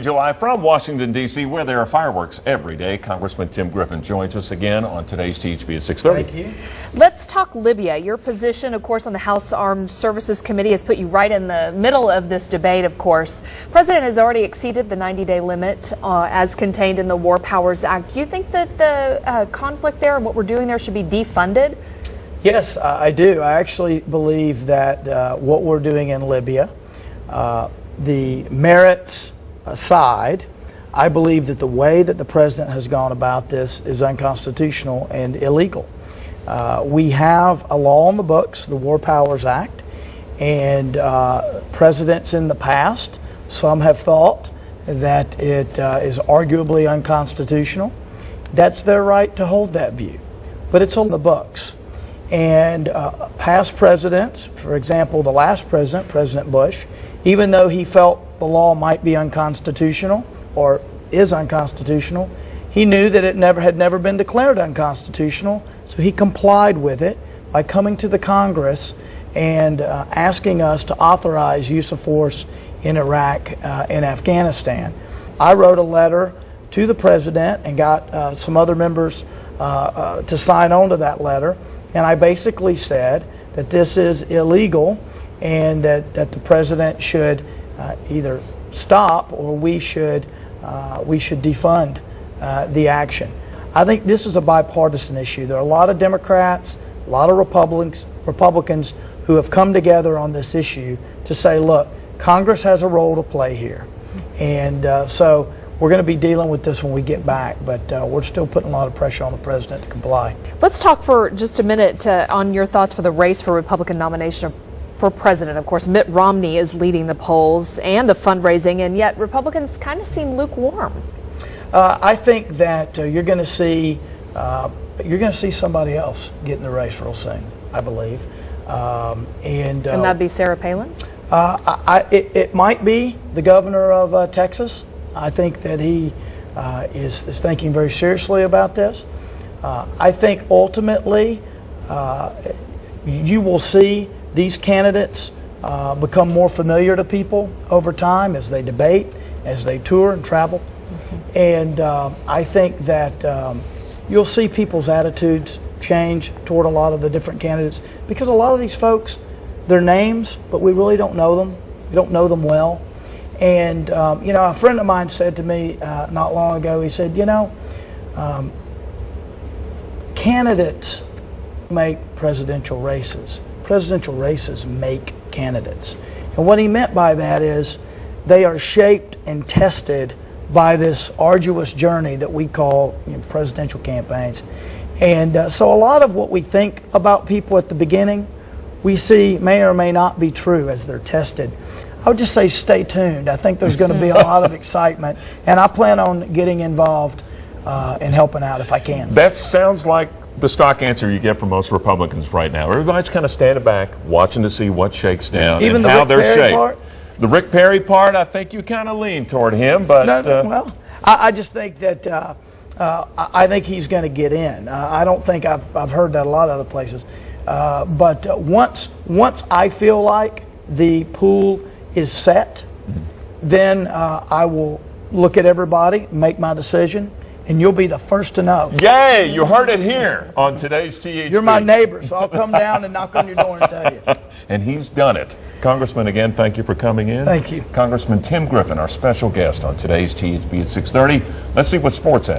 July from Washington, D.C., where there are fireworks every day. Congressman Tim Griffin joins us again on today's KTHV at 6:30. Thank you. Let's talk Libya. Your position, of course, on the House Armed Services Committee has put you right in the middle of this debate, of course. The President has already exceeded the 90-day limit as contained in the War Powers Act. Do you think that the conflict there and what we're doing there should be defunded? Yes, I do. I actually believe that what we're doing in Libya, the merits aside, I believe that the way that the President has gone about this is unconstitutional and illegal. We have a law on the books, the War Powers Act, and presidents in the past, some have thought that it is arguably unconstitutional. That's their right to hold that view, but it's on the books. And past presidents, for example, the last president, President Bush, even though he felt the law might be unconstitutional or is unconstitutional, he knew that it had never been declared unconstitutional, so he complied with it by coming to the Congress and asking us to authorize use of force in Iraq and Afghanistan. I wrote a letter to the President and got some other members to sign on to that letter, and I basically said that this is illegal and that the President should either stop or we should defund the action. I think this is a bipartisan issue. There are a lot of Democrats, a lot of Republicans who have come together on this issue to say, look, Congress has a role to play here. And so we're going to be dealing with this when we get back, but we're still putting a lot of pressure on the President to comply. Let's talk for just a minute on your thoughts for the race for Republican nomination for President. Of course, Mitt Romney is leading the polls and the fundraising, and yet Republicans kind of seem lukewarm. I think that you're going to see somebody else get in the race real soon, I believe. And that'd be Sarah Palin? It might be the governor of Texas. I think that he is thinking very seriously about this. I think ultimately you will see these candidates become more familiar to people over time as they debate, as they tour and travel. Mm-hmm. And I think that you'll see people's attitudes change toward a lot of the different candidates, because a lot of these folks, their names, but we really don't know them. We don't know them well. And you know, a friend of mine said to me not long ago, he said, you know, candidates make presidential races. Presidential races make candidates. And what he meant by that is they are shaped and tested by this arduous journey that we call presidential campaigns. And so a lot of what we think about people at the beginning, we see may or may not be true as they're tested. I would just say stay tuned. I think there's going to be a lot of excitement, and I plan on getting involved and helping out if I can. That sounds like the stock answer you get from most Republicans right now. Everybody's kind of standing back, watching to see what shakes down Even and the how Rick they're Perry shaped. Part? The Rick Perry part, I think you kind of lean toward him, but well, I just think that I think he's going to get in. I don't think I've heard that a lot of other places, but once I feel like the pool is set, then I will look at everybody, make my decision, and you'll be the first to know. Yay! You heard it here on today's KTHV. You're my neighbor, so I'll come down and knock on your door and tell you. And he's done it. Congressman, again, thank you for coming in. Thank you. Congressman Tim Griffin, our special guest on today's KTHV at 6:30. Let's see what sports has.